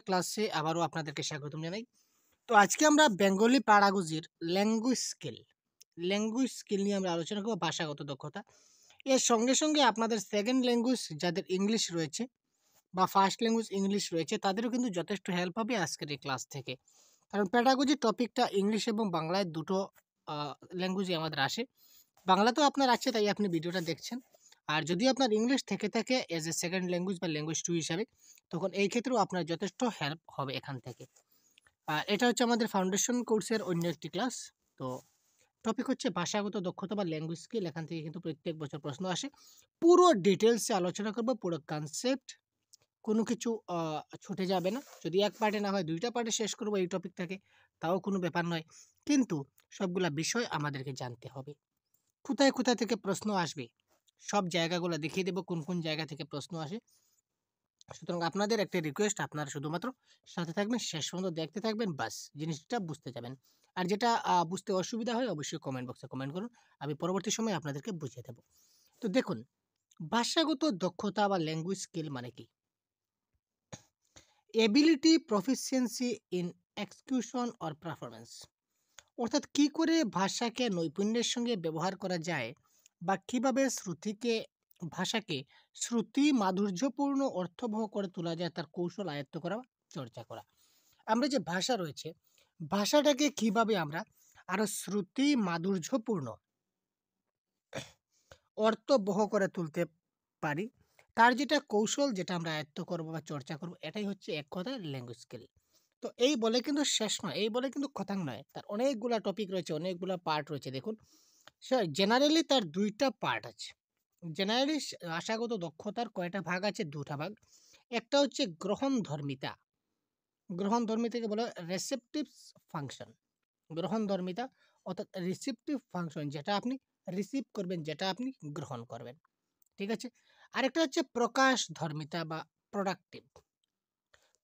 ক্লাসে আবারও আপনাদেরকে স্বাগতম জানাই। তো আজকে আমরা বেঙ্গলি প্যাডাগজির ল্যাঙ্গুয়েজ স্কিল নিয়ে আমরা আলোচনা করব, ভাষাগত দক্ষতা। এর সঙ্গে আপনাদের সেকেন্ড ল্যাঙ্গুয়েজ যাদের ইংলিশ রয়েছে বা ফার্স্ট ল্যাঙ্গুয়েজ ইংলিশ রয়েছে তাদেরও কিন্তু যথেষ্ট হেল্প হবে আজকের এই ক্লাস থেকে। কারণ প্যাডাগজি টপিকটা ইংলিশ এবং বাংলায় দুটো ল্যাঙ্গুয়েজে আমাদের আসে। বাংলাতেও আপনার আছে তাই আপনি ভিডিওটা দেখছেন। আর যদি আপনার ইংলিশ থেকে থাকে এজ এ সেকেন্ড ল্যাঙ্গুয়েজ বা ল্যাঙ্গুয়েজ 2 হিসাবে, তখন এই ক্ষেত্রেও আপনার যথেষ্ট হেল্প হবে এখান থেকে। আর এটা হচ্ছে আমাদের ফাউন্ডেশন কোর্সের অন্য একটি ক্লাস। তো টপিক হচ্ছে ভাষাগত দক্ষতা বা ল্যাঙ্গুয়েজ স্কিল। এখান থেকে কিন্তু প্রত্যেক বছর প্রশ্ন আসে। পুরো ডিটেইলসে আলোচনা করব, পুরো কনসেপ্ট, কোনো কিছু ছুটে যাবে না। যদি এক পার্টে না হয় ২ টা পার্টে শেষ করব এই টপিকটাকে, তাও কোনো ব্যাপার নয়। কিন্তু সবগুলা বিষয় আমাদেরকে জানতে হবে। কোথায় থেকে প্রশ্ন আসবে, সব জায়গাগুলো দেখিয়ে দেব কোন জায়গা থেকে প্রশ্ন আসে। সুতরাং আপনাদের একটা রিকোয়েস্ট, আপনারা শুধুমাত্র সাথে থাকবেন, শেষ পর্যন্ত দেখতে থাকবেন, বাস জিনিসটা বুঝতে যাবেন। আর যেটা বুঝতে অসুবিধা হয় অবশ্যই কমেন্ট বক্সে কমেন্ট করুন। আমি পরবর্তী সময়ে আপনাদেরকে বুঝিয়ে দেব। তো দেখুন, ভাষাগত দক্ষতা বা ল্যাঙ্গুয়েজ স্কিল মানে কি? Ability, proficiency in execution or performance. অর্থাৎ কি করে ভাষাকে নৈপুণ্যের সঙ্গে ব্যবহার করা যায় বা কিভাবে ভাষাকে শ্রুতি মাধুর্যপূর্ণ অর্থবহ করে তোলা যায়, তার কৌশল আয়ত্ত করা, চর্চা করা। আমরা যে ভাষা রয়েছে, ভাষাটাকে কিভাবে আমরা আরো শ্রুতি মাধুর্যপূর্ণ অর্থবহ করে তুলতে পারি, তার যেটা কৌশল, যেটা আমরা আয়ত্ত করবো বা চর্চা করবো, এটাই হচ্ছে এক কথায় ল্যাঙ্গুয়েজ স্কিল। তো এই বলে কিন্তু শেষ নয়, এই বলে কিন্তু কথাং নয়, তার অনেকগুলা টপিক রয়েছে, অনেকগুলা পার্ট রয়েছে। দেখুন, জেনারেলি তার ২ টা পার্ট আছে। জেনারেলি ভাষাগত দক্ষতার কয়টা ভাগ আছে? ২ টা ভাগ। একটা হচ্ছে গ্রহণধর্মিতা। গ্রহণধর্মিতাকে বলা হয় রিসেপটিভ ফাংশন। গ্রহণধর্মিতা অর্থাৎ রিসিপটিভ ফাংশন, যেটা আপনি রিসিভ করবেন, যেটা আপনি গ্রহণ করবেন। ঠিক আছে? আরেকটা হচ্ছে প্রকাশধর্মিতা বা প্রোডাক্টিভ।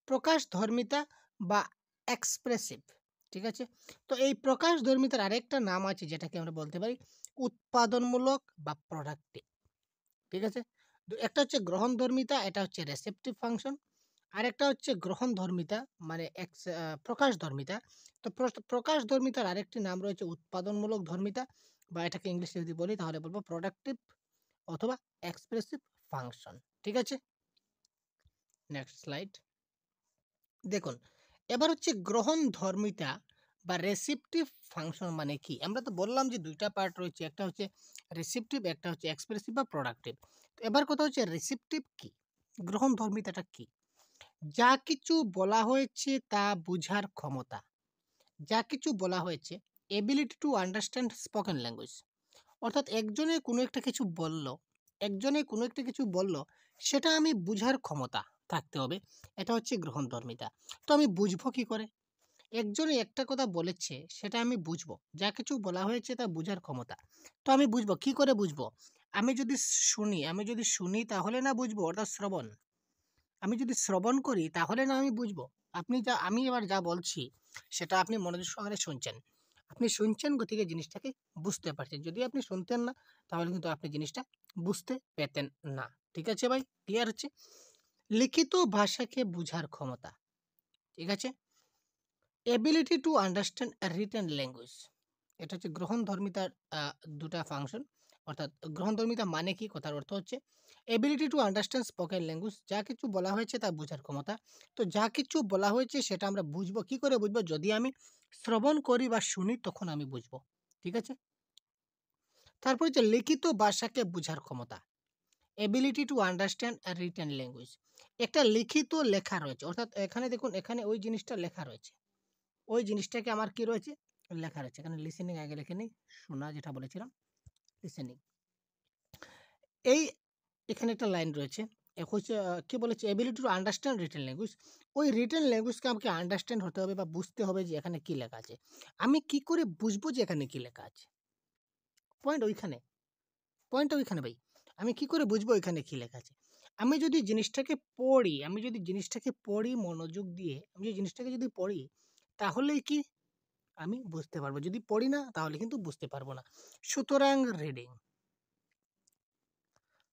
প্রকাশধর্মিতা বা এক্সপ্রেসিভ। ঠিক আছে? তো এই প্রকাশধর্মিতার আরেকটা নাম আছে যেটাকে আমরা বলতে পারি উৎপাদনমূলক বা প্রোডাক্টিভ। ঠিক আছে? একটা হচ্ছে গ্রহণধর্মিতা, এটা হচ্ছে রিসেপটিভ ফাংশন। আরেকটা হচ্ছে গ্রহণধর্মিতা মানে প্রকাশধর্মিতা। তো প্রকাশধর্মিতার আরেকটি নাম রয়েছে উৎপাদনমূলক ধর্মিতা, বা এটাকে ইংলিশে যদি বলি তাহলে বলবো প্রোডাক্টিভ অথবা এক্সপ্রেসিভ ফাংশন। ঠিক আছে? Next slide. দেখুন, এবার হচ্ছে গ্রহণধর্মিতা বা রেসিপটিভ ফাংশন মানে কি? আমরা তো বললাম যে ২ টা পার্ট রয়েছে, একটা হচ্ছে রিসিপটিভ, একটা হচ্ছে এক্সপ্রেসিভ বা প্রোডাক্টিভ। তো এবার কথা হচ্ছে রিসিপটিভ কি? গ্রহণধর্মিতাটা কি? যা কিছু বলা হয়েছে তা বুঝার ক্ষমতা। যা কিছু বলা হয়েছে, ability to understand spoken language. অর্থাৎ একজনে কোনো একটা কিছু বলল, সেটা আমি বুঝার ক্ষমতা থাকতে হবে। এটা হচ্ছে গ্রহণধর্মিতা। তো আমি বুঝবো কি করে? একজনে একটা কথা বলেছে, সেটা আমি বুঝবো। যা কিছু বলা হয়েছে তা বুঝার ক্ষমতা। তো আমি বুঝবো, কি করে বুঝবো? আমি যদি শুনি তাহলে না বুঝবো, অর্থাৎ শ্রবণ। আমি যদি শ্রবণ করি তাহলে না আমি বুঝবো। আমি এবার যা বলছি সেটা আপনি মনোযোগ সহকারে শুনছেন। আপনি শুনছেন গতিকে জিনিসটাকে বুঝতে পারছেন। যদি আপনি শুনতেন না তাহলে কিন্তু আপনি জিনিসটা বুঝতে পেতেন না। ঠিক আছে ভাই? ক্লিয়ার হচ্ছে? লিখিত ভাষাকে বুঝার ক্ষমতা। ঠিক আছে? Ability to understand written language. এটা হচ্ছে গ্রহণধর্মিতার ২ টা ফাংশন। অর্থাৎ গ্রহণধর্মিতা মানে কি? কথার অর্থ হচ্ছে ability to understand spoken language. যা কিছু বলা হয়েছে তা বোঝার ক্ষমতা। তো যা কিছু বলা হয়েছে সেটা আমরা বুঝবো। কি করে বুঝবো? যদি আমি শ্রবণ করি বা শুনি তখন আমি বুঝবো। ঠিক আছে? তারপর হচ্ছে লিখিত ভাষাকে বুঝার ক্ষমতা। Ability to understand written language. একটা লিখিত লেখা রয়েছে। অর্থাৎ এখানে দেখুন, এখানে ওই জিনিসটা লেখা রয়েছে। ওই জিনিসটাকে আমার কি রয়েছে? লেখা রয়েছে। এখানে লিসেনিং আগে লিখে নিই। শোনা যেটা বলেছিলাম, লিসেনিং। এই এখানে একটা লাইন রয়েছে। হচ্ছে কি বলেছে? Ability to understand written language. ওই রিটেন ল্যাঙ্গুয়েজকে আমাকে আন্ডারস্ট্যান্ড হতে হবে বা বুঝতে হবে যে এখানে কি লেখা আছে। আমি কি করে বুঝবো যে এখানে কি লেখা আছে? পয়েন্ট ওইখানে। পয়েন্টটা ওইখানে ভাই। আমি কি করে বুঝবো এখানে কি লেখা আছে? আমি যদি জিনিসটাকে পড়ি মনোযোগ দিয়ে, আমি যদি জিনিসটাকে পড়ি, তাহলেই কি আমি বুঝতে পারবো। যদি পড়ি না তাহলে কিন্তু বুঝতে পারবো না। সুতরাং রিডিং।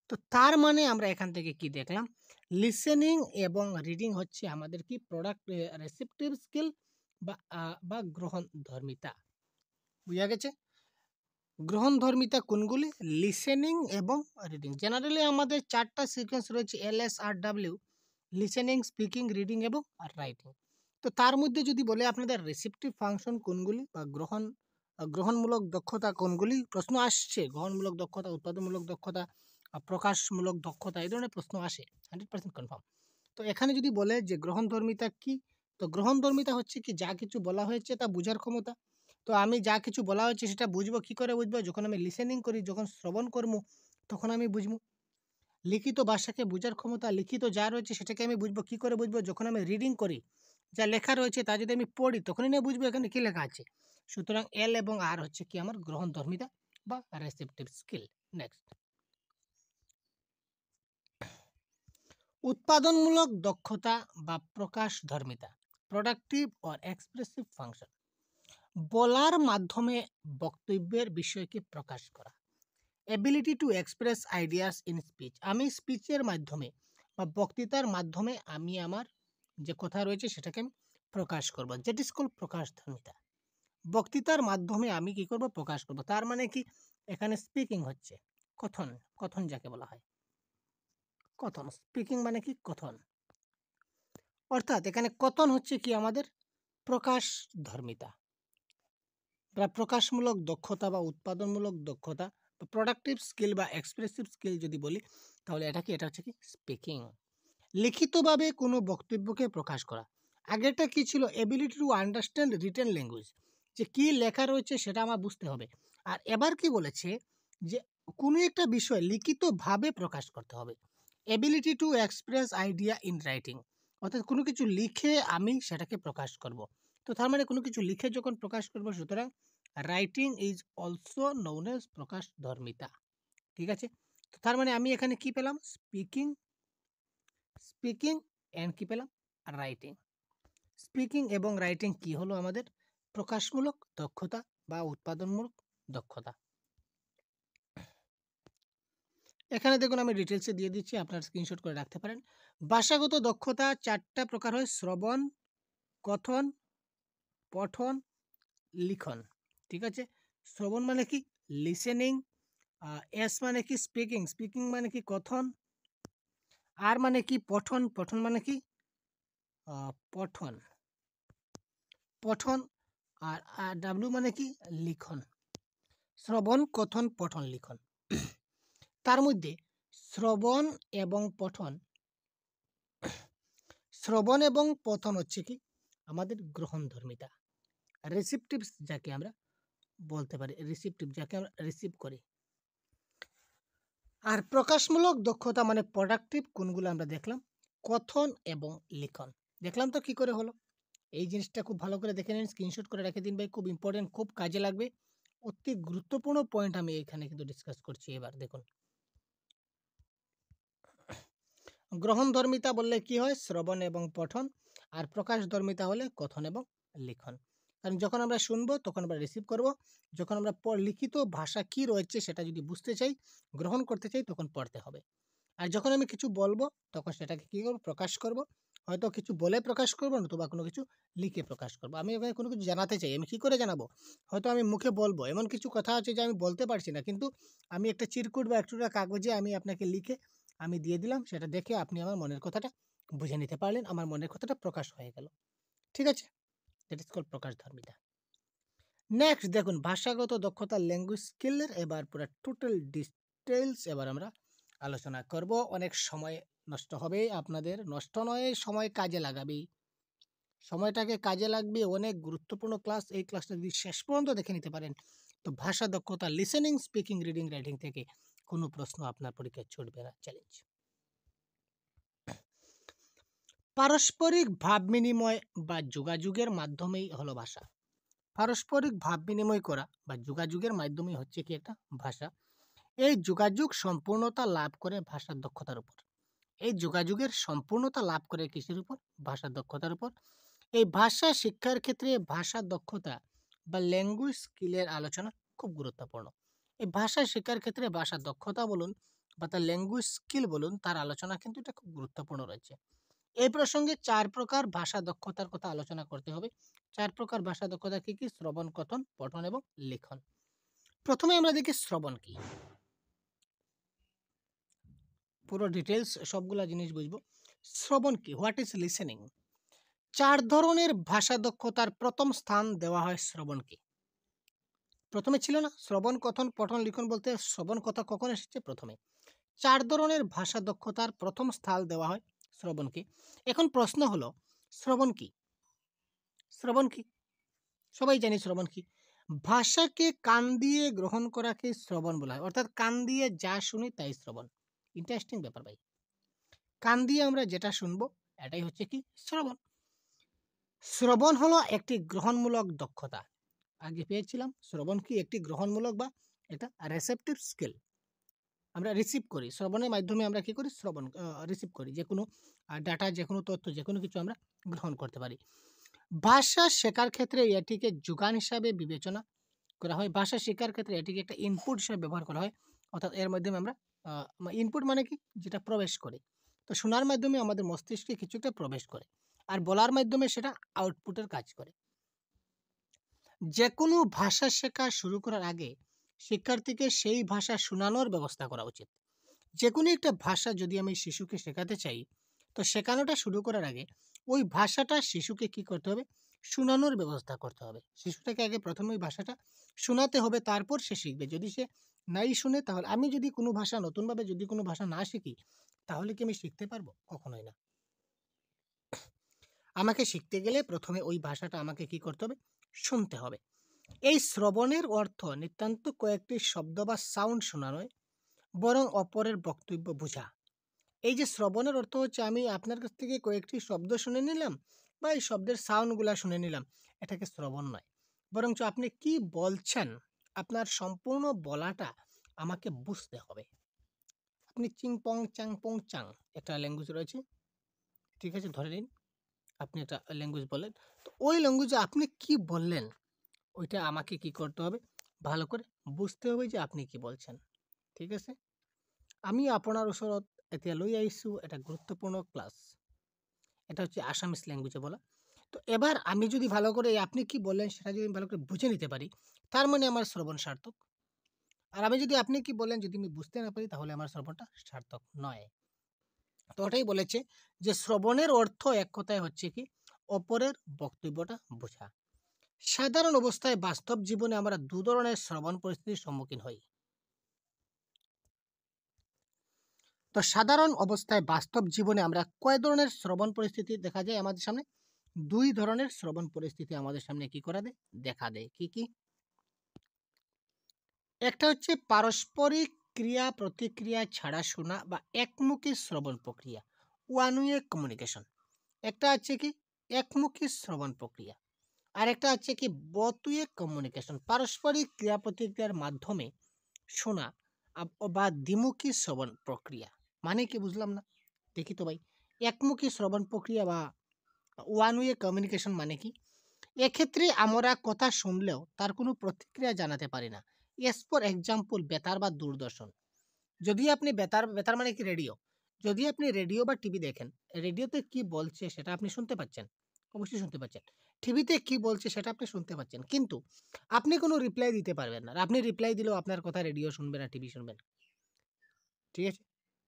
তো তার মানে আমরা এখান থেকে কি দেখলাম, লিসেনিং এবং রিডিং হচ্ছে আমাদের কি প্রোডাক্ট রেসিপটিভ স্কিল বা গ্রহণধর্মিতা। বুঝা গেছে? গ্রহণধর্মিতা কোনগুলি? লিসেনিং এবং রিডিং। জেনারেলি আমাদের 4টা সিকোয়েন্স রয়েছে, LSRW: লিসেনিং, স্পিকিং, রিডিং এবং রাইটিং। তো তার মধ্যে যদি বলে আপনাদের রিসেপটিভ ফাংশন কোনগুলি বা গ্রহণমূলক দক্ষতা কোনগুলি, প্রশ্ন আসছে গ্রহণমূলক দক্ষতা, উৎপাদনমূলক দক্ষতা, প্রকাশমূলক দক্ষতা, এই ধরনের প্রশ্ন আসে 100% কনফার্ম। তো এখানে যদি বলে যে গ্রহণধর্মিতা কি, তো গ্রহণধর্মিতা হচ্ছে কি যা কিছু বলা হয়েছে তা বুঝার ক্ষমতা। তো আমি যা কিছু বলা হচ্ছে সেটা বুঝবো, কি করে বুঝবো? যখন আমি লিসেনিং করি, যখন শ্রবণ করবো তখন আমি বুঝবো। লিখিত ভাষাকে বোঝার ক্ষমতা, লিখিত যা রয়েছে সেটাকে আমি বুঝবো, কি করে বুঝবো? যখন আমি রিডিং করি, যা লেখা রয়েছে তা যদি আমি পড়ি তখনই না বুঝবো এখানে কি লেখা আছে। সুতরাং এল এবং আর হচ্ছে কি আমার গ্রহণধর্মিতা বা রেসেপটিভ স্কিল। নেক্সট, উৎপাদনমূলক দক্ষতা বা প্রকাশধর্মিতা, প্রোডাক্টিভ অর এক্সপ্রেসিভ ফাংশন, বলার মাধ্যমে বক্তব্যের বিষয়কে প্রকাশ করা। Ability to express ideas in speech, আমি স্পিচের মাধ্যমে বা বক্তৃতার মাধ্যমে আমি আমার যে কথা রয়েছে সেটাকে আমি প্রকাশ করব, যেট ইজ কল প্রকাশধর্মিতা। বক্তৃতার মাধ্যমে আমি কি করব? প্রকাশ করব। তার মানে কি, এখানে স্পিকিং হচ্ছে কথন, কথন যাকে বলা হয় কথন। স্পিকিং মানে কি? কথন। অর্থাৎ এখানে কথন হচ্ছে কি আমাদের প্রকাশধর্মিতা বা প্রকাশমূলক দক্ষতা বা উৎপাদনমূলক দক্ষতা, প্রোডাক্টিভ স্কিল বা এক্সপ্রেসিভ স্কিল যদি বলি তাহলে এটা হচ্ছে কি স্পিকিং। লিখিতভাবে কোনো বক্তব্যকে প্রকাশ করা। আগেরটা কি ছিল? Ability to understand written language, যে কি লেখা রয়েছে সেটা আমার বুঝতে হবে। আর এবার কি বলেছে যে কোনো একটা বিষয় লিখিতভাবে প্রকাশ করতে হবে। Ability to express idea in writing, অর্থাৎ কোনো কিছু লিখে আমি সেটাকে প্রকাশ করব। তো তার মানে কোনো কিছু লিখে যখন প্রকাশ করব, সুতরাং writing is also known as প্রকাশধর্মিতা। ঠিক আছে? তো তার মানে আমি এখানে কি পেলাম? স্পিকিং, স্পিকিং অ্যান্ড কি পেলাম? রাইটিং। স্পিকিং এবং রাইটিং কি হলো আমাদের? প্রকাশমূলক দক্ষতা বা উৎপাদনমূলক দক্ষতা। এখানে দেখুন আমি ডিটেলসে দিয়ে দিচ্ছি, আপনার স্ক্রিনশট করে রাখতে পারেন। ভাষাগত দক্ষতা 4টা প্রকার হয়: শ্রবণ, কথন, পঠন, লিখন। ঠিক আছে? শ্রবণ মানে কি? লিসেনিং। এস মানে কি? স্পিকিং, স্পিকিং মানে কি? কথন। আর মানে কি? পঠন, পঠন মানে কি? পঠন, পঠন। আর ডাব্লিউ মানে কি? লিখন। শ্রবণ, কথন, পঠন, লিখন। তার মধ্যে শ্রবণ এবং পঠন, শ্রবণ এবং পঠন হচ্ছে কি আমাদের গ্রহণধর্মিতা, রিসিপটিভস যাকে আমরা বলতে পারি, রিসিপটিভ যাকে আমরা রিসিভ করি। আর প্রকাশমূলক দক্ষতা মানে প্রোডাক্টিভ কোনগুলো আমরা দেখলাম, কথন এবং লিখন। দেখলাম তো কি করে হলো। এই জিনিসটা খুব ভালো করে দেখে নিন, স্ক্রিনশট করে রেখে দিন ভাই, খুব ইম্পর্টেন্ট, খুব কাজে লাগবে। অতি গুরুত্বপূর্ণ পয়েন্ট আমি এখানে কিন্তু ডিসকাস করছি। এবার দেখুন, গ্রহণধর্মিতা বললে কি হয়? শ্রবণ এবং পঠন। আর প্রকাশধর্মিতা হলে কথন এবং লিখন। কারণ যখন আমরা শুনবো তখন আমরা রিসিভ করব, যখন আমরা লিখিত ভাষা কি রয়েছে সেটা যদি বুঝতে চাই, গ্রহণ করতে চাই, তখন পড়তে হবে। আর যখন আমি কিছু বলবো তখন সেটাকে কি করবো? প্রকাশ করব। হয়তো কিছু বলে প্রকাশ করবো, নতুবা কোনো কিছু লিখে প্রকাশ করবো। আমি এখানে কোনো কিছু জানাতে চাই, আমি কি করে জানাবো? হয়তো আমি মুখে বলবো, এমন কিছু কথা আছে যে আমি বলতে পারছি না, কিন্তু আমি একটা চিরকুট বা একটা কাগজে আমি আপনাকে লিখে আমি দিয়ে দিলাম, সেটা দেখে আপনি আমার মনের কথাটা বুঝে নিতে পারলেন, আমার মনের কথাটা প্রকাশ হয়ে গেল। ঠিক আছে? দ্যাট ইজ কল্ড প্রকাশধর্মিতা। নেক্সট দেখুন, ভাষাগত দক্ষতা, ল্যাঙ্গুয়েজ স্কিলের এবার পুরো টোটাল ডিটেলস এবার আমরা আলোচনা করব। অনেক সময় নষ্ট হবে আপনাদের, নষ্ট নয়, সময় কাজে লাগাবে, সময়টাকে কাজে লাগবে। অনেক গুরুত্বপূর্ণ ক্লাস, এই ক্লাসটা যদি শেষ পর্যন্ত দেখে নিতে পারেন তো ভাষা দক্ষতা, লিসেনিং, স্পিকিং, রিডিং, রাইটিং থেকে কোনো প্রশ্ন আপনার পরীক্ষায় ছুটবে না। চ্যালেঞ্জ। পারস্পরিক ভাব বিনিময় বা যোগাযোগের মাধ্যমেই হলো ভাষা। পারস্পরিক ভাব বিনিময় করা বা যোগাযোগের মাধ্যমে হচ্ছে কি একটা ভাষা। এই যোগাযোগ সম্পূর্ণতা লাভ করে ভাষার দক্ষতার উপর। এই যোগাযোগের সম্পূর্ণতা লাভ করে কিসের উপর? ভাষার দক্ষতার উপর। এই ভাষা শিক্ষার ক্ষেত্রে ভাষা দক্ষতা বা ল্যাঙ্গুয়েজ স্কিলের আলোচনা খুব গুরুত্বপূর্ণ। এই ভাষা শিক্ষার ক্ষেত্রে ভাষা দক্ষতা বলুন বা তার ল্যাঙ্গুয়েজ স্কিল বলুন, তার আলোচনা কিন্তু এটা খুব গুরুত্বপূর্ণ রয়েছে। এই প্রসঙ্গে ৪ প্রকার ভাষা দক্ষতার কথা আলোচনা করতে হবে। ৪ প্রকার ভাষা দক্ষতা কি, কি? শ্রবণ, কথন, পঠন এবং লিখন। প্রথমে আমরা দেখি শ্রবণ কি? পুরো ডিটেইলস সবগুলা জিনিস বুঝবো। শ্রবণ কি? What is listening? ৪ ধরনের ভাষা দক্ষতার প্রথম স্থান দেওয়া হয় শ্রবণকে। প্রথমে ছিল না? শ্রবণ, কথন, পঠন, লিখন বলতে শ্রবণ কথা কখন এসেছে? প্রথমে। ৪ ধরনের ভাষা দক্ষতার প্রথম স্থান দেওয়া হয় শ্রবণকে। এখন প্রশ্ন হলো, শ্রবণ কি? শ্রবণ কি? সবাই জানি শ্রবণ কি। ভাষাকে কান দিয়ে গ্রহণ করাকে শ্রবণ বলা হয়। অর্থাৎ কান দিয়ে যা শুনি তাই শ্রবণ। ইন্টারেস্টিং ব্যাপার ভাই। কান দিয়ে আমরা যেটা শুনবো এটাই হচ্ছে কি? শ্রবণ। শ্রবণ হলো একটি গ্রহণমূলক দক্ষতা। আগে পেয়েছিলাম শ্রবণ কি একটি গ্রহণমূলক বা এটা রিসেপটিভ স্কিল। আমরা রিসিভ করি। শ্রবণের মাধ্যমে আমরা কি করি? শ্রবণ রিসিভ করি। যেকোনো ডাটা, যেকোনো তথ্য, যেকোনো কিছু আমরা গ্রহণ করতে পারি। ভাষা শেখার ক্ষেত্রে এটিকে যোগান হিসাবে বিবেচনা করা হয়। ভাষা শেখার ক্ষেত্রে এটিকে একটা ইনপুট হিসেবে ব্যবহার করা হয়। অর্থাৎ এর মাধ্যমে আমরা ইনপুট মানে কি? যেটা প্রবেশ করে। তো শোনার মাধ্যমে আমাদের মস্তিষ্কে কিছু একটা প্রবেশ করে। আর বলার মাধ্যমে সেটা আউটপুটের কাজ করে। যেকোনো ভাষা শেখা শুরু করার আগে শিক্ষার্থীকে সেই ভাষা শোনানোর ব্যবস্থা করা উচিত। যেকোনো একটা ভাষা যদি আমি শিশুকে শেখাতে চাই, তো শেখানোটা শুরু করার আগে ওই ভাষাটা শিশুকে কি করতে হবে? শোনানোর ব্যবস্থা করতে হবে। শিশুটাকে আগে প্রথমে ওই ভাষাটা শোনাতে হবে, তারপর সে শিখবে। যদি সে নাই শুনে, তাহলে আমি যদি কোনো ভাষা নতুনভাবে যদি কোনো ভাষা না শিখি, তাহলে কি আমি শিখতে পারবো? কখনোই না। আমাকে শিখতে গেলে প্রথমে ওই ভাষাটা আমাকে কি করতে হবে? শুনতে হবে। এই শ্রবণের অর্থ নিতান্ত কয়েকটি শব্দ বা সাউন্ড শোনা নয়, বরং অপরের বক্তব্য বোঝা। এই যে শ্রবণের অর্থ হচ্ছে আমি আপনার কাছ থেকে কয়েকটি শব্দ শুনে নিলাম বা এই শব্দের সাউন্ডগুলা শুনে নিলাম, এটাকে শ্রবণ নয়। বরঞ্চ আপনি কি বলছেন, আপনার সম্পূর্ণ বলাটা আমাকে বুঝতে হবে। আপনি চিং পং চাং পং চাং একটা ল্যাঙ্গুয়েজ রয়েছে, ঠিক আছে, ধরে নিন আপনি একটা ল্যাঙ্গুয়েজ বললেন। তো ওই ল্যাঙ্গুয়েজে আপনি কি বললেন ওইটা আমাকে কি করতে হবে? ভালো করে বুঝতে হবে যে আপনি কি বলছেন। ঠিক আছে? আমি আপোনাৰ ওচৰত এতিয়া লৈ আহিছোঁ এটা গুরুত্বপূর্ণ ক্লাস। এটা হচ্ছে আসামিস ল্যাঙ্গুয়েজে বলা। তো এবার আমি যদি ভালো করে এই আপনি কি বললেন সেটা যদি আমি ভালো করে বুঝে নিতে পারি, তার মানে আমার শ্রবণ সার্থক। আর আমি যদি আপনি কি বললেন যদি আমি বুঝতে না পারি, তাহলে আমার শ্রবণটা সার্থক নয়। তো ওটাই বলেছে যে শ্রবণের অর্থ এক কথায় হচ্ছে কি? অপরের বক্তব্যটা বোঝা। সাধারণ অবস্থায় বাস্তব জীবনে আমরা ২ ধরনের শ্রবণ পরিস্থিতির সম্মুখীন হই। তো সাধারণ অবস্থায় বাস্তব জীবনে আমরা কয় ধরনের শ্রবণ পরিস্থিতি দেখা যায় আমাদের সামনে? ২ ধরনের শ্রবণ পরিস্থিতি আমাদের সামনে কি করে দেয়? দেখা দেয়। কি, কি? একটা হচ্ছে পারস্পরিক ক্রিয়া প্রতিক্রিয়া ছাড়া শোনা বা একমুখী শ্রবণ প্রক্রিয়া, ওয়ান ওয়ে কমিউনিকেশন। একটা আছে কি? একমুখী শ্রবণ প্রক্রিয়া। আরেকটা হচ্ছে কি? বোথ ওয়ে কমিউনিকেশন, পারস্পরিক ক্রিয়া প্রতিক্রিয়ার মাধ্যমে শোনা বা দ্বিমুখী শ্রবণ প্রক্রিয়া। মানে কি? বুঝলাম না। দেখি তো ভাই। একমুখী শ্রবণ প্রক্রিয়া বা ওয়ান ওয়ে কমিউনিকেশন মানে কি? এক্ষেত্রে আমরা কথা শুনলেও তার কোনো প্রতিক্রিয়া জানাতে পারি না। ফর এক্সাম্পল বেতার বা দূরদর্শন। যদি আপনি বেতার, বেতার মানে কি? রেডিও। যদি আপনি রেডিও বা টিভি দেখেন, রেডিওতে কি বলছে সেটা আপনি শুনতে পাচ্ছেন। অবশ্যই শুনতে পাচ্ছেন। টিভিতে কি বলছে সেটা আপনি শুনতে পাচ্ছেন। কিন্তু আপনি কোনো রিপ্লাই দিতে পারবেন না। আর আপনি রিপ্লাই দিলেও আপনার কথা রেডিও শুনবে না, টিভি শুনবে না। ঠিক আছে?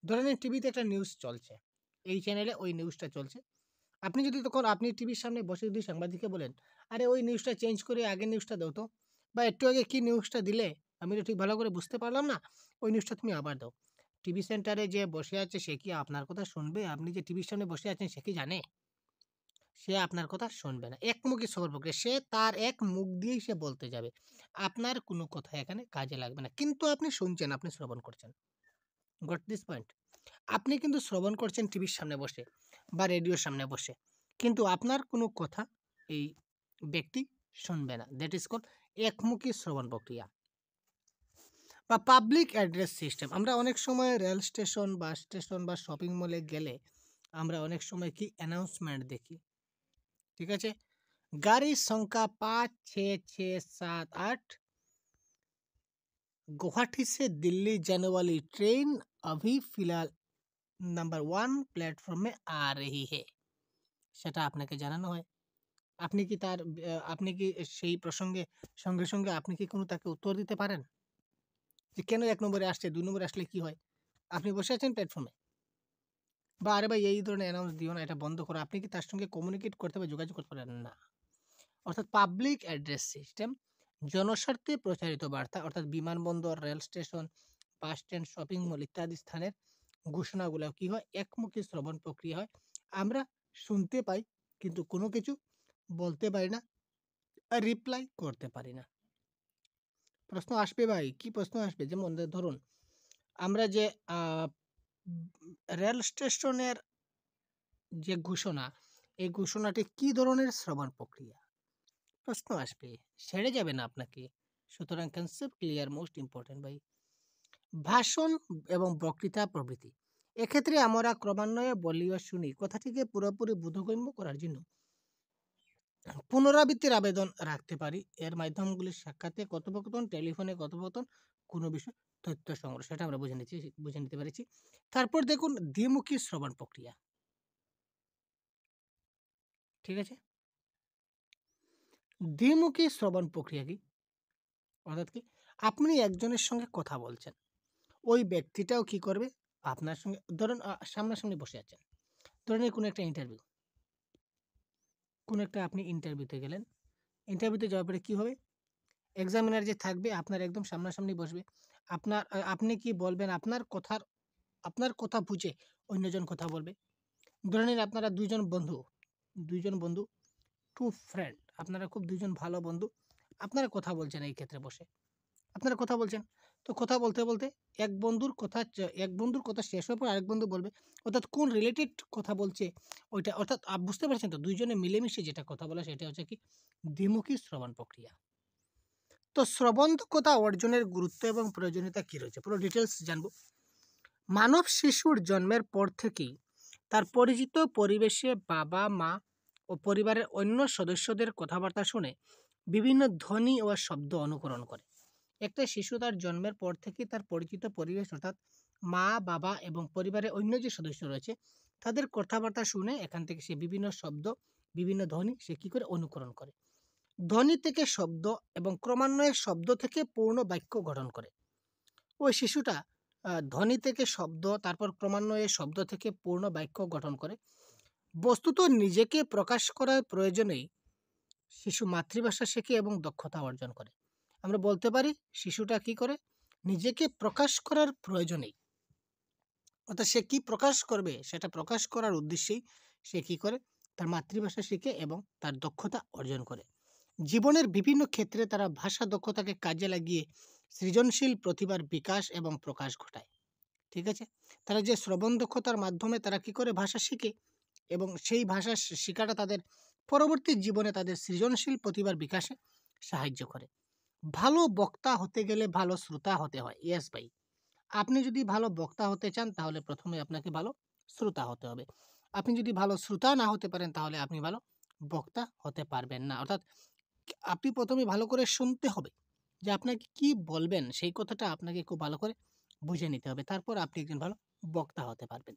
ধরে নিন টিভিতে একটা নিউজ চলছে। এই চ্যানেলে ওই নিউজটা চলছে। আপনি যদি তখন আপনি টিভির সামনে বসে যদি সাংবাদিককে বলেন, "আরে ওই নিউজটা চেঞ্জ করে আগের নিউজটা দাও তো। বা একটু আগে কি নিউজটা দিলে? আমি তো ঠিক ভালো করে বুঝতে পারলাম না। ওই নিউজটা তুমি আবার দাও।" টিভি সেন্টারে যে বসে আছে সে কি আপনার কথা শুনবে? আপনি যে টিভির সামনে বসে আছেন সে কি জানে? সে আপনার কথা শুনবে না। একমুখী শ্রবণ প্রক্রিয়া। সে তার এক মুখ দিয়েই সে বলতে যাবে। আপনার কোনো কথা এখানে কাজে লাগবে না। কিন্তু আপনি শুনছেন, আপনি শ্রবণ করছেন। Got this point? আপনি কিন্তু শ্রবণ করছেন টিভির সামনে বসে বা রেডিওর সামনে বসে। কিন্তু আপনার কোনো কথা এই ব্যক্তি শুনবে না। দ্যাট ইজ কল্ড একমুখী শ্রবণ প্রক্রিয়া। বা পাবলিক অ্যাড্রেস সিস্টেম। আমরা অনেক সময় রেল স্টেশন, বাস স্টেশন বা শপিং মলে গেলে আমরা অনেক সময় কি অ্যানাউন্সমেন্ট দেখি। ঠিক আছে? গাড়ির সংখ্যা ৫, ৬, ৬, ৭, ৮ गुवाहाटी से दिल्ली जाने वाली ट्रेन अभी फिलहाल नंबर 1 প্ল্যাটফর্ম में आ रही है। সেটা আপনাকে জানানো হয়। আপনি কি তার আপনি কি সেই প্রসঙ্গে সঙ্গে, সঙ্গে আপনি কি কোনো তাকে উত্তর দিতে পারেন? যে কেন ১ নম্বরে আসছে, ২ নম্বরে আসলে কি হয়? আপনি বসে আছেন প্ল্যাটফর্মে বা আরে ভাই এই ধরনের অ্যানাউন্স দিও না, এটা বন্ধ করো। আপনি কি তার সঙ্গে কমিউনিকেট করতে বা যোগাযোগ করতে পারেন? না। অর্থাৎ পাবলিক অ্যাড্রেস সিস্টেম জনস্বার্থে প্রচারিত বার্তা অর্থাৎ বিমানবন্দর, rail station, bus stand, shopping mall ইত্যাদি স্থানের ঘোষণাগুলো কি হয়? একমুখী শ্রবণ প্রক্রিয়া হয়। আমরা শুনতে পাই কিন্তু কোনো কিছু বলতে পারি না, রিপ্লাই করতে পারি না। প্রশ্ন আসবে ভাই, কি প্রশ্ন আসবে? যেমন ধরুন আমরা যে আ রেল স্টেশনের যে ঘোষণা, এই ঘোষণাটি কি ধরনের শ্রবণ প্রক্রিয়া? প্রশ্ন আসবে, ছেড়ে যাবে না আপনাকে। সুতরাং কনসেপ্ট ক্লিয়ার মোস্ট ইম্পর্টেন্ট ভাই। ভাষণ এবং বক্তৃতা প্রভৃতি। এক্ষেত্রে আমরা ক্রমান্বয়ে বলি ও শুনি কথাটিকে পুরোপুরি বোধগম্য করার জন্য পুনরাবৃত্তির আবেদন রাখতে পারি। এর মাধ্যমগুলি সাক্ষাতে কথোপকথন, টেলিফোনে কথোপকথন, কোনো বিষয় তথ্য সংগ্রহ, সেটা আমরা বুঝে নিতে পেরেছি। তারপর দেখুন দ্বিমুখী শ্রবণ প্রক্রিয়া। ঠিক আছে? দ্বিমুখী শ্রবণ প্রক্রিয়া কি? অর্থাৎ কি? আপনি একজনের সঙ্গে কথা বলছেন। ওই ব্যক্তিটাও কি করবে? আপনার সঙ্গে ধরুন সামনাসামনি বসে আছেন। ধরে নিন কোনো একটা ইন্টারভিউ। কোনো একটা আপনি ইন্টারভিউতে গেলেন। ইন্টারভিউতে যাওয়ার পরে কি হবে? এক্সামিনার যে থাকবে আপনার একদম সামনাসামনি বসবে। আপনি কি বলবেন আপনার কথা বুঝে অন্যজন কথা বলবে। ধরে নিন আপনারা ২ জন বন্ধু, 2 ফ্রেন্ড। আপনারা খুব ২ জন ভালো বন্ধু। আপনারা কথা বলছেন এই ক্ষেত্রে বসে। আপনারা কথা বলছেন। তো কথা বলতে, বলতে এক বন্ধুর কথা শেষ হওয়ার পর আরেক বন্ধু বলবে। অর্থাৎ কোন রিলেটেড কথা বলছে ওইটা অর্থাৎ বুঝতে পারছেন তো? ২ জনে মিলেমিশে যেটা কথা বলা সেটা হচ্ছে কি? দ্বিমুখী শ্রবণ প্রক্রিয়া। তো শ্রবণ দক্ষতা অর্জনের গুরুত্ব এবং প্রয়োজনীয়তা কি রয়েছে? পুরো ডিটেইলস জানবো। মানব শিশুর জন্মের পর থেকেই তার পরিচিত পরিবেশে বাবা-মা ও পরিবারের অন্য সদস্যদের কথাবার্তা শুনে বিভিন্ন ধ্বনি ও শব্দ অনুকরণ করে। একটা শিশু তার জন্মের পর থেকেই তার পরিচিত পরিবেশ অর্থাৎ মা, বাবা এবং পরিবারের অন্য যে সদস্য রয়েছে তাদের কথাবার্তা শুনে এখান থেকে সে বিভিন্ন শব্দ, বিভিন্ন ধ্বনি সে কি করে? অনুকরণ করে। ধ্বনি থেকে শব্দ এবং ক্রমান্বয়ে শব্দ থেকে পূর্ণ বাক্য গঠন করে। ওই শিশুটা ধ্বনি থেকে শব্দ তারপর ক্রমান্বয়ে শব্দ থেকে পূর্ণ বাক্য গঠন করে। বস্তুত নিজেকে প্রকাশ করার প্রয়োজনেই শিশু মাতৃভাষা শেখে এবং দক্ষতা অর্জন করে। আমরা বলতে পারি শিশুটা কি করে? নিজেকে প্রকাশ করার প্রয়োজনেই অর্থাৎ সে কি প্রকাশ করবে সেটা প্রকাশ করার উদ্দেশ্যেই সে কি করে? তার মাতৃভাষা শিখে এবং তার দক্ষতা অর্জন করে। জীবনের বিভিন্ন ক্ষেত্রে তারা ভাষা দক্ষতাকে কাজে লাগিয়ে সৃজনশীল প্রতিভার বিকাশ এবং প্রকাশ ঘটায়। ঠিক আছে? তারা যে শ্রবণ দক্ষতার মাধ্যমে তারা কি করে? ভাষা শিখে এবং সেই ভাষা শিখাটা তাদের পরবর্তী জীবনে তাদের সৃজনশীল প্রতিভার বিকাশে সাহায্য করে। ভালো বক্তা হতে গেলে ভালো শ্রোতা হতে হয়। ইয়েস ভাই। আপনি যদি ভালো বক্তা হতে চান তাহলে প্রথমে আপনাকে ভালো শ্রোতা হতে হবে। আপনি যদি ভালো শ্রোতা না হতে পারেন তাহলে আপনি ভালো বক্তা হতে পারবেন না। অর্থাৎ আপনি প্রথমে ভালো করে শুনতে হবে যে আপনাকে কি বলবেন সেই কথাটা আপনাকে খুব ভালো করে বুঝে নিতে হবে। তারপর আপনি একজন ভালো বক্তা হতে পারবেন।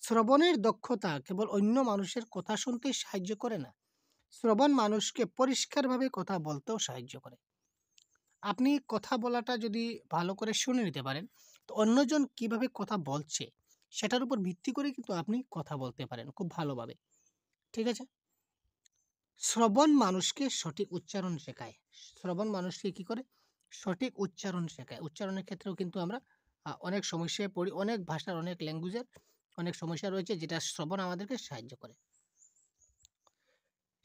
শ্রবণের দক্ষতা কেবল অন্য মানুষের কথা শুনতেই সাহায্য করে না। শ্রবণ মানুষকে পরিষ্কারভাবে কথা বলতেও সাহায্য করে। আপনি কথা বলাটা যদি ভালো করে শুনে নিতে পারেন, তো অন্যজন কিভাবে কথা বলছে সেটার উপর ভিত্তি করে কিন্তু আপনি কথা বলতে পারেন খুব ভালোভাবে। ঠিক আছে? শ্রবণ মানুষকে সঠিক উচ্চারণ শেখায়। শ্রবণ মানুষকে কি করে? সঠিক উচ্চারণ শেখায়। উচ্চারণের ক্ষেত্রেও কিন্তু আমরা অনেক সমস্যায় পড়ি। অনেক ভাষার, অনেক ল্যাঙ্গুয়েজের অনেক সমস্যা রয়েছে যেটা শ্রবণ আমাদেরকে সাহায্য করে।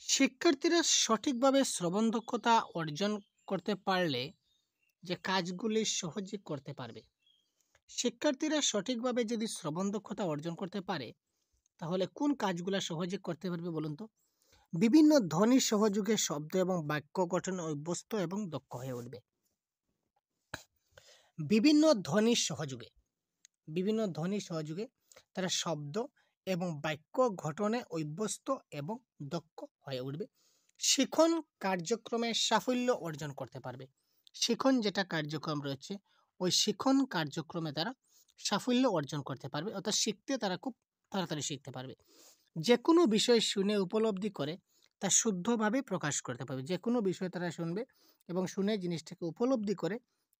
শিক্ষার্থীরা সঠিকভাবে শ্রবণ দক্ষতা অর্জন করতে পারলে যে কাজগুলি সহজে করতে পারবে। শিক্ষার্থীরা সঠিকভাবে যদি শ্রবণ দক্ষতা অর্জন করতে পারে, তাহলে কোন কাজগুলা সহজে করতে পারবে বলুন তো? বিভিন্ন ধ্বনি সহযোগে শব্দ এবং বাক্য গঠনে অভ্যস্ত এবং দক্ষ হয়ে উঠবে। বিভিন্ন ধ্বনির সহযোগে বিভিন্ন ধ্বনি সহযোগে তারা শব্দ এবং বাক্য গঠনে অভ্যস্ত এবং দক্ষ হয়ে উঠবে। শিখন কার্যক্রমে সাফল্য অর্জন করতে পারবে। শিখন যেটা কার্যক্রম রয়েছে, ওই শিখন কার্যক্রমে তারা সাফল্য অর্জন করতে পারবে, অর্থাৎ শিখতে তারা খুব তাড়াতাড়ি শিখতে পারবে। যে কোনো বিষয় শুনে উপলব্ধি করে তা শুদ্ধভাবে প্রকাশ করতে পারবে। যে কোনো বিষয় তারা শুনবে এবং শুনে জিনিসটাকে উপলব্ধি করে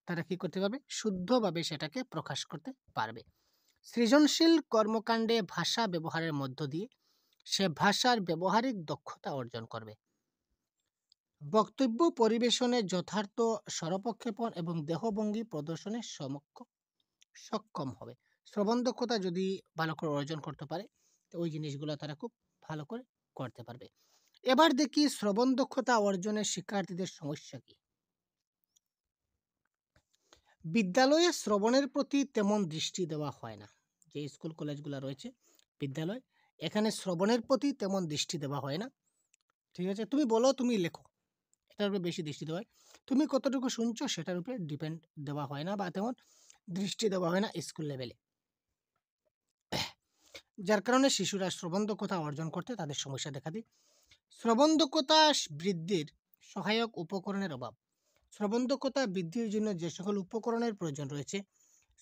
তারা কি করতে পারবে? শুদ্ধভাবে সেটাকে প্রকাশ করতে পারবে। সৃজনশীল কর্মকাণ্ডে ভাষা ব্যবহারের মধ্য দিয়ে সে ভাষার ব্যবহারিক দক্ষতা অর্জন করবে। বক্তব্য পরিবেশনে যথার্থ স্বরপক্ষেপণ এবং দেহভঙ্গি প্রদর্শনে সক্ষম হবে। শ্রবণ দক্ষতা যদি ভালো করে অর্জন করতে পারে, তো ওই জিনিসগুলো তারা খুব ভালো করে করতে পারবে। এবার দেখি শ্রবণ দক্ষতা অর্জনের শিক্ষার্থীদের সমস্যা কি। বিদ্যালয়ে শ্রবণের প্রতি তেমন দৃষ্টি দেওয়া হয় না। যে স্কুল কলেজগুলো রয়েছে, বিদ্যালয়, এখানে শ্রবণের প্রতি তেমন দৃষ্টি দেওয়া হয় না। ঠিক আছে, তুমি বলো, তুমি লেখো, এটার উপরে বেশি দৃষ্টি দেওয়া হয়। তুমি কতটুকু শুনছো সেটার উপরে ডিপেন্ড দেওয়া হয় না, বা তেমন দৃষ্টি দেওয়া হয় না স্কুল লেভেলে। যার কারণে শিশুরা শ্রবণ দক্ষতা অর্জন করতে তাদের সমস্যা দেখা দেয়। শ্রবণ দক্ষতা বৃদ্ধির সহায়ক উপকরণের অভাব। শ্রবণ দক্ষতা বৃদ্ধির জন্য যে সকল উপকরণের প্রয়োজন রয়েছে,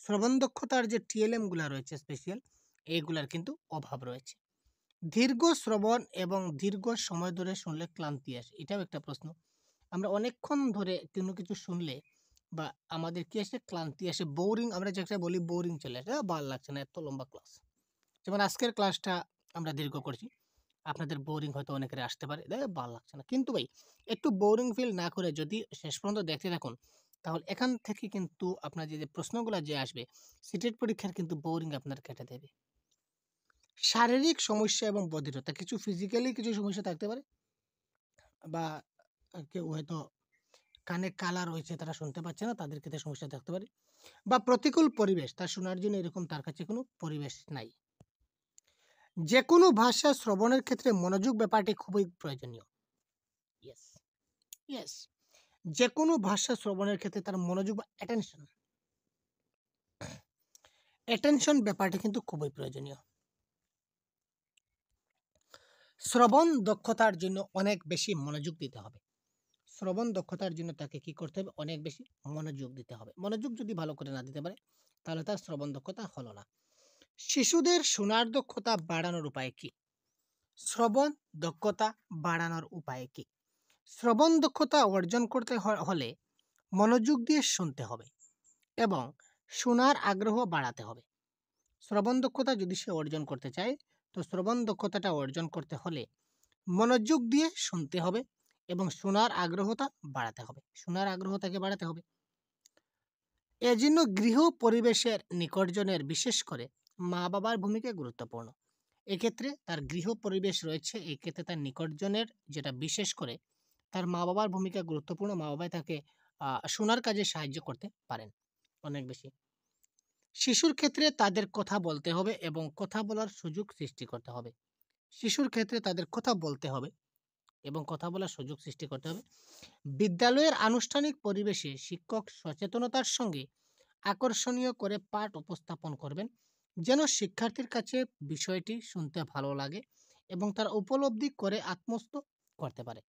শ্রবণ দক্ষতার যে টিএলএম গুলা রয়েছে স্পেশাল, এইগুলার কিন্তু অভাব রয়েছে। দীর্ঘ শ্রবণ এবং দীর্ঘ সময় ধরে শুনলে ক্লান্তি আসে, এটাও একটা প্রশ্ন। আমরা অনেকক্ষণ ধরে কোনো কিছু শুনলে বা আমাদের কি আসে? ক্লান্তি আসে, বোরিং, আমরা যেটা বলি বোরিং চলে আসে, ভালো লাগছে না এত লম্বা ক্লাস। যেমন আজকের ক্লাসটা আমরা দীর্ঘ করছি, আপনাদের বোরিং হয়তো অনেকের আসতে পারে, ভালো লাগছে না। কিন্তু ভাই, একটু বোরিং ফিল না করে যদি শেষ পর্যন্ত দেখতে থাকুন, তাহলে এখান থেকে কিন্তু আপনার যে প্রশ্নগুলো যে আসবে সিটেট পরীক্ষার কিন্তু বোরিং আপনার কেটে দেবে। শারীরিক সমস্যা এবং বধিরতা, কিছু ফিজিক্যালি কিছু সমস্যা থাকতে পারে, বা কেউ হয়তো কানে কালা রয়েছে, তারা শুনতে পাচ্ছে না, তাদের ক্ষেত্রে সমস্যা থাকতে পারে, বা প্রতিকূল পরিবেশ, তার শোনার জন্য এরকম তার কাছে কোনো পরিবেশ নাই। যে কোনো ভাষা শ্রবণের ক্ষেত্রে মনোযোগ ব্যাপারটি খুবই প্রয়োজনীয়। ইয়েস, ইয়েস, যে কোনো ভাষা শ্রবণের ক্ষেত্রে তার মনোযোগ বা অ্যাটেনশন ব্যাপারটি কিন্তু খুবই প্রয়োজনীয়। শ্রবণ দক্ষতার জন্য অনেক বেশি মনোযোগ দিতে হবে। শ্রবণ দক্ষতার জন্য তাকে কি করতে হবে? অনেক বেশি মনোযোগ দিতে হবে। মনোযোগ যদি ভালো করে না দিতে পারে, তাহলে তার শ্রবণ দক্ষতা হলো না। শিশুদের শোনার দক্ষতা বাড়ানোর উপায় কি? শ্রবণ দক্ষতা বাড়ানোর উপায় কি? শ্রবণ দক্ষতা অর্জন করতে হলে মনোযোগ দিয়ে শুনতে হবে এবং শোনার আগ্রহ বাড়াতে হবে। শ্রবণ দক্ষতা যদি সে অর্জন করতে চায়, তো শ্রবণ দক্ষতাটা অর্জন করতে হলে মনোযোগ দিয়ে শুনতে হবে এবং শোনার আগ্রহটা বাড়াতে হবে। শোনার আগ্রহটাকে বাড়াতে হবে। এজন্য গৃহ পরিবেশের নিকটজনের, বিশেষ করে মা বাবার ভূমিকা গুরুত্বপূর্ণ। এক্ষেত্রে তার গৃহ পরিবেশ রয়েছে, এই ক্ষেত্রে তার নিকটজনের, যেটা বিশেষ করে তার মা বাবার ভূমিকা গুরুত্বপূর্ণ। মা বাবাই তাকে শোনার কাজে সাহায্য করতে পারেন অনেক বেশি। শিশুর ক্ষেত্রে তাদের কথা বলতে হবে এবং কথা বলার সুযোগ সৃষ্টি করতে হবে। শিশুর ক্ষেত্রে তাদের কথা বলতে হবে এবং কথা বলার সুযোগ সৃষ্টি করতে হবে। বিদ্যালয়ের আনুষ্ঠানিক পরিবেশে শিক্ষক সচেতনতার সঙ্গে আকর্ষণীয় করে পাঠ উপস্থাপন করবেন, যেন শিক্ষার্থীর কাছে বিষয়টি শুনতে ভালো লাগে এবং তারা উপলব্ধি করে আত্মস্থ করতে পারে।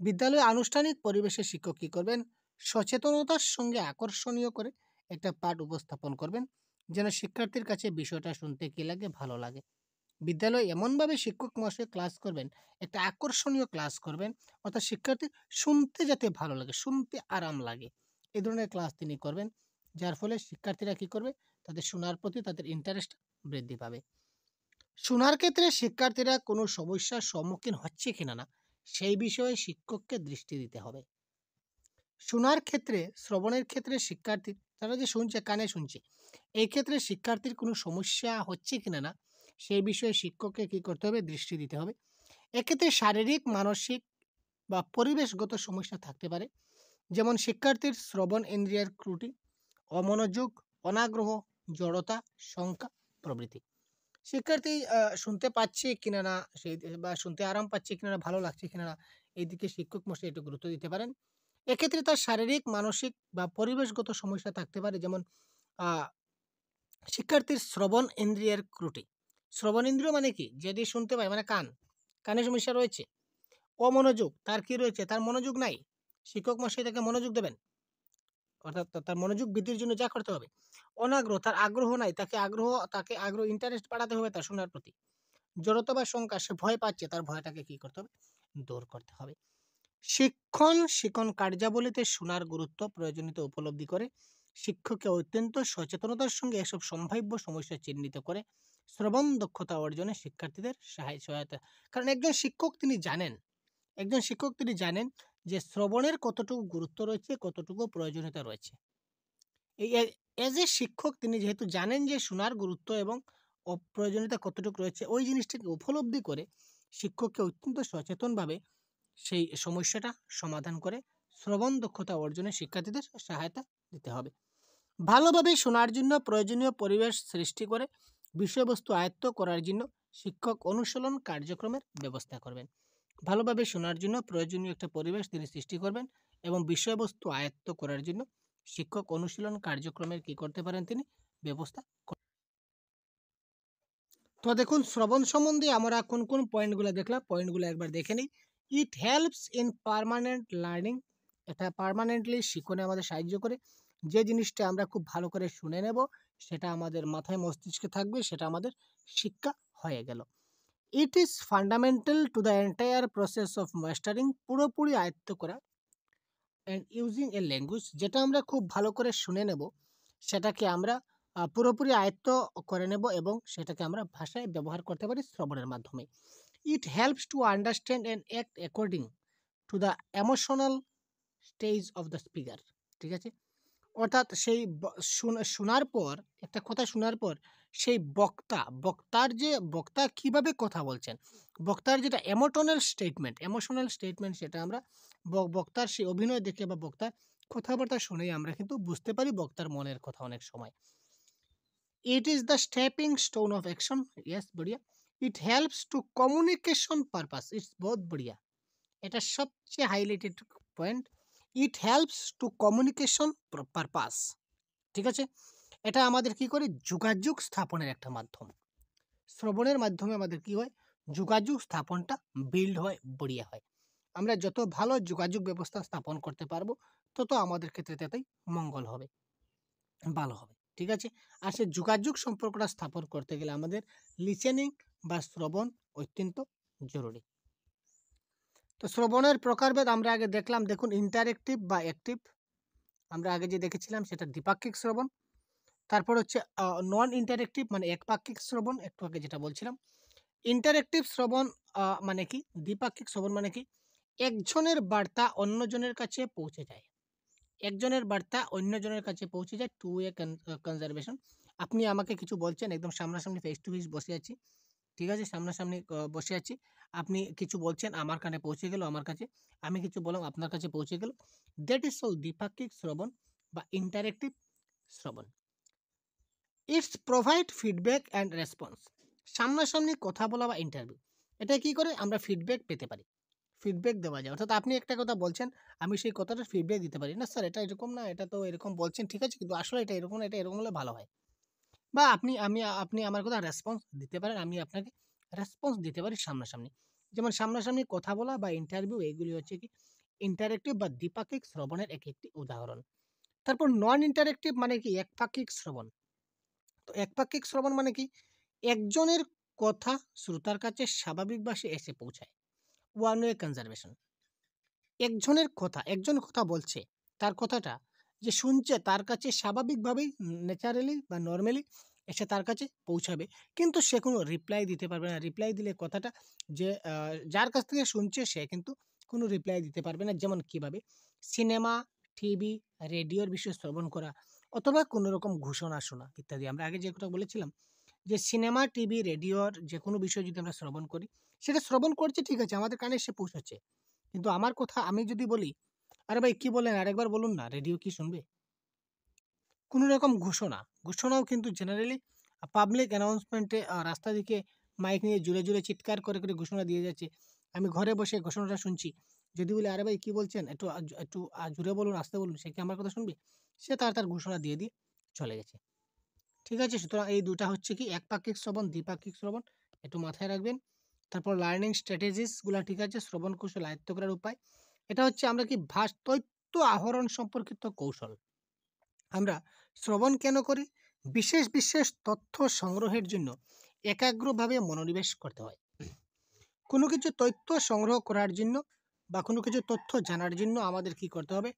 বিদ্যালয়ে আনুষ্ঠানিক পরিবেশে শিক্ষক কি করবেন? সচেতনতার সঙ্গে আকর্ষণীয় করে একটা পাঠ উপস্থাপন করবেন, যেন শিক্ষার্থীর কাছে বিষয়টা শুনতে কি লাগে? ভালো লাগে। বিদ্যালয়ে এমনভাবে শিক্ষক মহাশয় ক্লাস করবেন, একটা আকর্ষণীয় ক্লাস করবেন, অর্থাৎ শিক্ষার্থী শুনতে যাতে ভালো লাগে, শুনতে আরাম লাগে, এই ধরনের ক্লাস তিনি করবেন, যার ফলে শিক্ষার্থীরা কি করবে? তাদের শোনার প্রতি তাদের ইন্টারেস্ট বৃদ্ধি পাবে। শোনার ক্ষেত্রে শিক্ষার্থীরা কোনো সমস্যার সম্মুখীন হচ্ছে কিনা না, সেই বিষয়ে শিক্ষককে দৃষ্টি দিতে হবে। শোনার ক্ষেত্রে, শ্রবণের ক্ষেত্রে শিক্ষার্থী, তারা যে শুনছে, কানে শুনছে, এই ক্ষেত্রে শিক্ষার্থীর কোনো সমস্যা হচ্ছে কিনা না, সেই বিষয়ে শিক্ষককে কি করতে হবে? দৃষ্টি দিতে হবে। এক্ষেত্রে শারীরিক, মানসিক বা পরিবেশগত সমস্যা থাকতে পারে, যেমন শিক্ষার্থীর শ্রবণ ইন্দ্রিয়ের ত্রুটি, অমনোযোগ, অনাগ্রহ, জড়তা, শঙ্কা প্রভৃতি। শিক্ষার্থী শুনতে পাচ্ছে কিনা না, সেই বা শুনতে আরাম পাচ্ছে কিনা না, ভালো লাগছে কিনা না, এই দিকে শিক্ষক মশাই একটু গুরুত্ব দিতে পারেন। এক্ষেত্রে তার শারীরিক, মানসিক বা পরিবেশগত সমস্যা থাকতে পারে, যেমন আহ শিক্ষার্থীর শ্রবণ ইন্দ্রিয়ের ত্রুটি। শ্রবণ ইন্দ্রিয় মানে কি? যদি শুনতে পায়, মানে কান, কানে সমস্যা রয়েছে। অমনোযোগ, তার কি রয়েছে? তার মনোযোগ নাই। শিক্ষক মশাই তাকে মনোযোগ দেবেন। অর্থাৎ তার মনোযোগ বৃদ্ধির জন্য যা করতে হবে, অনাগ্রহ, তার আগ্রহ নাই, তাকে আগ্রহ ইন্টারেস্ট বাড়াতে হবে তার শোনার প্রতি। জড়তা বা শঙ্কা, সে ভয় পাচ্ছে, তার ভয়টাকে কি করতে হবে? দূর করতে হবে। শিক্ষণ কার্যাবলীতে শোনার গুরুত্ব প্রয়োজনীয়তা উপলব্ধি করে শিক্ষককে অত্যন্ত সচেতনতার সঙ্গে এসব সম্ভাব্য সমস্যা চিহ্নিত করে শ্রবণ দক্ষতা অর্জনে শিক্ষার্থীদের সহায়তা। কারণ একজন শিক্ষক তিনি জানেন যে শ্রবণের কতটুকু গুরুত্ব রয়েছে, কতটুকু প্রয়োজনীয়তা রয়েছে। এই এজ এ শিক্ষক তিনি যেহেতু জানেন যে শোনার গুরুত্ব এবং অপ্রয়োজনীয়তা কতটুকু রয়েছে, ওই জিনিসটাকে উপলব্ধি করে শিক্ষককে অত্যন্ত সচেতনভাবে সেই সমস্যাটা সমাধান করে শ্রবণ দক্ষতা অর্জনে শিক্ষার্থীদের সহায়তা দিতে হবে। ভালোভাবে শোনার জন্য প্রয়োজনীয় পরিবেশ সৃষ্টি করে বিষয়বস্তু আয়ত্ত করার জন্য শিক্ষক অনুশীলন কার্যক্রমের ব্যবস্থা করবেন। ভালোভাবে শোনার জন্য প্রয়োজনীয় একটা পরিবেশ তিনি সৃষ্টি করবেন এবং বিষয়বস্তু আয়ত্ত করার জন্য শিক্ষক অনুশীলন কার্যক্রমের কি করতে পারেন? তিনি ব্যবস্থা। তো দেখুন, শ্রবণ সম্বন্ধে আমরা কোন কোন পয়েন্টগুলো দেখলাম, পয়েন্টগুলো একবার দেখে নিই। It helps in permanent learning, এটা পার্মানেন্টলি শিখনে আমাদের সাহায্য করে। যে জিনিসটা আমরা খুব ভালো করে শুনে নেব, সেটা আমাদের মাথায় মস্তিষ্কে থাকবে, সেটা আমাদের শিক্ষা হয়ে গেল। It is fundamental to the entire process of mastering, পুরোপুরি আয়ত্ত করা। অ্যান্ড ইউজিং এ ল্যাঙ্গুয়েজ, যেটা আমরা খুব ভালো করে শুনে নেব, সেটাকে আমরা পুরোপুরি আয়ত্ত করে নেব এবং সেটাকে আমরা ভাষায় ব্যবহার করতে পারি শ্রবণের মাধ্যমে। It helps to understand and act according to the emotional stage of the speaker. ঠিক আছে, অর্থাৎ সেই শোনার পর, একটা কথা শোনার পর সেই বক্তা কিভাবে কথা বলছেন, বক্তার যেটা এমোশনাল স্টেটমেন্ট, সেটা আমরা বক্তার সেই অভিনয় দেখে বা বক্তার কথাবার্তা শুনেই আমরা কিন্তু বুঝতে পারি বক্তার মনের কথা অনেক সময়। It is the stepping stone of action, yes বড়িয়া। It helps to communication purpose, it's বহুত বড়িয়া, এটা সবচেয়ে highlighted point. It helps to communication purpose, ঠিক আছে, এটা আমাদের কি করে? যোগাযোগ স্থাপনের একটা মাধ্যম। শ্রবণের মাধ্যমে আমাদের কি হয়? যোগাযোগ স্থাপনটা বিল্ড হয়, বড়িয়া হয়। আমরা যত ভালো যোগাযোগ ব্যবস্থা স্থাপন করতে পারবো, তত আমাদের ক্ষেত্রে ততই মঙ্গল হবে, ভালো হবে। ঠিক আছে, আর সে যোগাযোগ সম্পর্কটা স্থাপন করতে গেলে আমাদের লিসেনিং বা শ্রবণ অত্যন্ত জরুরি। তো শ্রবণের প্রকারভেদ আমরা আগে দেখলাম। দেখুন, ইন্টারেক্টিভ বা অ্যাক্টিভ, আমরা আগে যে দেখেছিলাম সেটা দ্বিপাক্ষিক শ্রবণ। তারপর হচ্ছে নন ইন্টারেক্টিভ মানে একপাক্ষিক শ্রবণ, একটু আগে যেটা বলছিলাম। ইন্টারেক্টিভ শ্রবণ মানে কি? দ্বিপাক্ষিক শ্রবণ মানে কি? একজনের বার্তা অন্যজনের কাছে পৌঁছে যায়, একজনের বার্তা অন্যজনের কাছে পৌঁছে যায়, টু এ কনজারভেশন। আপনি আমাকে কিছু বলছেন, একদম সামনাসামনি ফেস টু ফেস বসে আছি, ঠিক আছে, সামনাসামনি বসে আছি, আপনি কিছু বলছেন, আমার কানে পৌঁছে গেল, আমার কাছে, আমি কিছু বললাম, আপনার কাছে পৌঁছে গেল। দ্যাট ইজ অল দ্বিপাক্ষিক শ্রবণ বা ইন্টারেক্টিভ শ্রবণ। It's provide feedback and response, সামনাসামনি কথা বলা বা ইন্টারভিউ, এটা কি করে? আমরা ফিডব্যাক পেতে পারি, ফিডব্যাক দেওয়া যায়। অর্থাৎ আপনি একটা কথা বলছেন, আমি সেই কথাটার ফিডব্যাক দিতে পারি, না স্যার এটা এরকম না, এটা তো এরকম বলছেন, ঠিক আছে, কিন্তু আসলে এটা এরকম না, এটা এরকম হলে ভালো হয়। বা আপনি আমার কথা রেসপন্স দিতে পারেন, আমি আপনাকে রেসপন্স দিতে পারি সামনাসামনি। যেমন সামনাসামনি কথা বলা বা ইন্টারভিউ, এগুলি হচ্ছে কি ইন্টারেক্টিভ বা দ্বিপাক্ষিক শ্রবণের এক একটি উদাহরণ। তারপর নন ইন্টারেক্টিভ মানে কি? একপাক্ষিক শ্রবণ। তো একপাক্ষিক শ্রবণ মানে কি? একজনের কথা শ্রোতার কাছে স্বাভাবিক ভাষায় এসে পৌঁছায়, ওয়ান ওয়ে কনজারভেশন। একজন কথা বলছে, তার কথাটা যে শুনছে তার কাছে স্বাভাবিকভাবেই, ন্যাচারালি বা নর্মালি এসে তার কাছে পৌঁছাবে, কিন্তু সে কোনো রিপ্লাই দিতে পারবে না। রিপ্লাই দিলে কথাটা যে যার কাছ থেকে শুনছে সে কিন্তু কোনো রিপ্লাই দিতে পারবে না। যেমন কিভাবে? সিনেমা, টিভি, রেডিওর বিষয়ে শ্রবণ করা, অথবা কোনো রকম ঘোষণা শোনা ইত্যাদি। আমরা আগে যে কথা বলেছিলাম যে সিনেমা, টিভি, রেডিওর যে কোনো বিষয় যদি আমরা শ্রবণ করি, সেটা শ্রবণ করছে, ঠিক আছে, আমাদের কানে এসে পৌঁছাচ্ছে, কিন্তু আমার কথা আমি যদি বলি, আরে ভাই কি বলেন, আরেকবার বলুন না, রেডিও কি শুনবে? কোনো রকম ঘোষণাও কিন্তু জেনারেলি পাবলিক অ্যানাউন্সমেন্টে রাস্তা দিকে মাইক নিয়ে জুড়ে জুড়ে চিৎকার করে করে ঘোষণা দিয়ে যাচ্ছে। আমি ঘরে বসে ঘোষণাটা শুনছি, যদি বলি আরে ভাই কি বলছেন, একটু জুড়ে বলুন, আসতে বলুন, সে কি আমার কথা শুনবে? সে তার ঘোষণা দিয়ে দিয়ে চলে গেছে। ঠিক আছে, সুতরাং এই দুটা হচ্ছে কি একপাক্ষিক শ্রবণ, দ্বিপাক্ষিক শ্রবণ, একটু মাথায় রাখবেন। তারপর লার্নিং স্ট্র্যাটেজিস গুলা, ঠিক আছে, শ্রবণ কৌশল আয়ত্ত করার উপায়। এটা হচ্ছে আমরা কি তথ্য আহরণ সম্পর্কিত কৌশল। আমরা শ্রবণ কেন করি? বিশেষ বিশেষ তথ্য সংগ্রহের জন্য একাগ্রভাবে মনোনিবেশ করতে হয়। কোনো কিছু তথ্য সংগ্রহ করার জন্য বা কোনো কিছু তথ্য জানার জন্য আমাদের কি করতে হবে?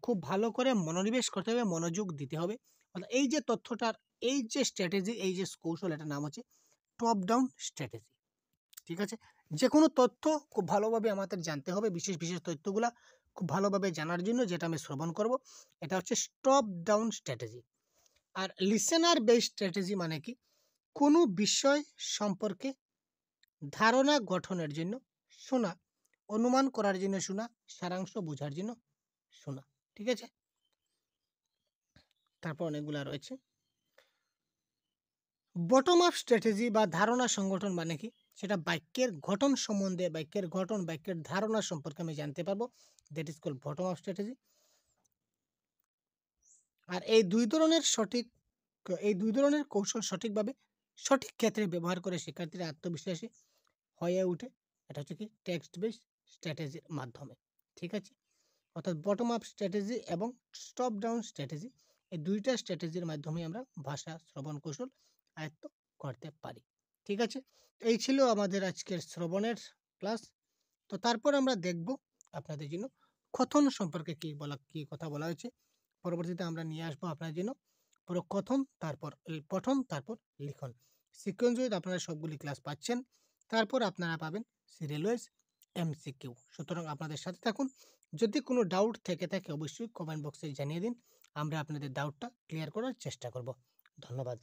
খুব ভালো করে মনোনিবেশ করতে হবে, মনোযোগ দিতে হবে। অর্থাৎ এই যে তথ্যটার, এই যে স্ট্র্যাটেজি, এই যে কৌশল, এটার নাম হচ্ছে টপ ডাউন স্ট্র্যাটেজি। ঠিক আছে? যেকোনো তথ্য খুব ভালোভাবে আমাদের জানতে হবে, বিশেষ বিশেষ তথ্যগুলা খুব ভালোভাবে জানার জন্য যেটা আমি শ্রবণ করব, এটা হচ্ছে টপ ডাউন স্ট্র্যাটেজি। আর লিসেনার বেস স্ট্র্যাটেজি মানে কি? কোনো বিষয় সম্পর্কে ধারণা গঠনের জন্য শোনা, অনুমান করার জন্য শোনা, সারাংশ বোঝার জন্য শোনা। ঠিক আছে? তারপর অনেকগুলা রয়েছে। বটম আপ স্ট্র্যাটেজি বা ধারণা সংগঠন মানে কি? সেটা বাক্যের গঠন সম্বন্ধে, বাক্যের গঠন, বাক্যের ধারণা সম্পর্কে আমি জানতে পারবো। That is called bottom up strategy. আর এই দুই ধরনের কৌশল সঠিকভাবে সঠিক ক্ষেত্রে ব্যবহার করে শিক্ষার্থীরা আত্মবিশ্বাসী হয়ে ওঠে। এটা হচ্ছে কি টেক্সট বেস স্ট্র্যাটেজির মাধ্যমে। ঠিক আছে? অর্থাৎ বটম আপ স্ট্র্যাটেজি এবং টপ ডাউন স্ট্র্যাটেজি, এই দুইটা স্ট্র্যাটেজির মাধ্যমে আমরা ভাষা শ্রবণ কৌশল আয়ত্ত করতে পারি। ঠিক আছে? এই ছিল আমাদের আজকের শ্রবণের ক্লাস। তো তারপর আমরা দেখব আপনাদের জন্য কথন সম্পর্কে কি কথা বলা হয়েছে। পরবর্তীতে আমরা নিয়ে আসবো আপনার জন্য পুরো কথন, তারপর পঠন, তারপর লিখন সিকোয়েন্স ওয়াইজ। আপনারা সবগুলি ক্লাস পাচ্ছেন। তারপর আপনারা পাবেন সিরিয়াল ওয়াইজ এমসিকিউ। সুতরাং আপনাদের সাথে থাকুন। যদি কোনো ডাউট থেকে থাকে অবশ্যই কমেন্ট বক্সে জানিয়ে দিন। আমরা আপনাদের ডাউটটা ক্লিয়ার করার চেষ্টা করব। ধন্যবাদ।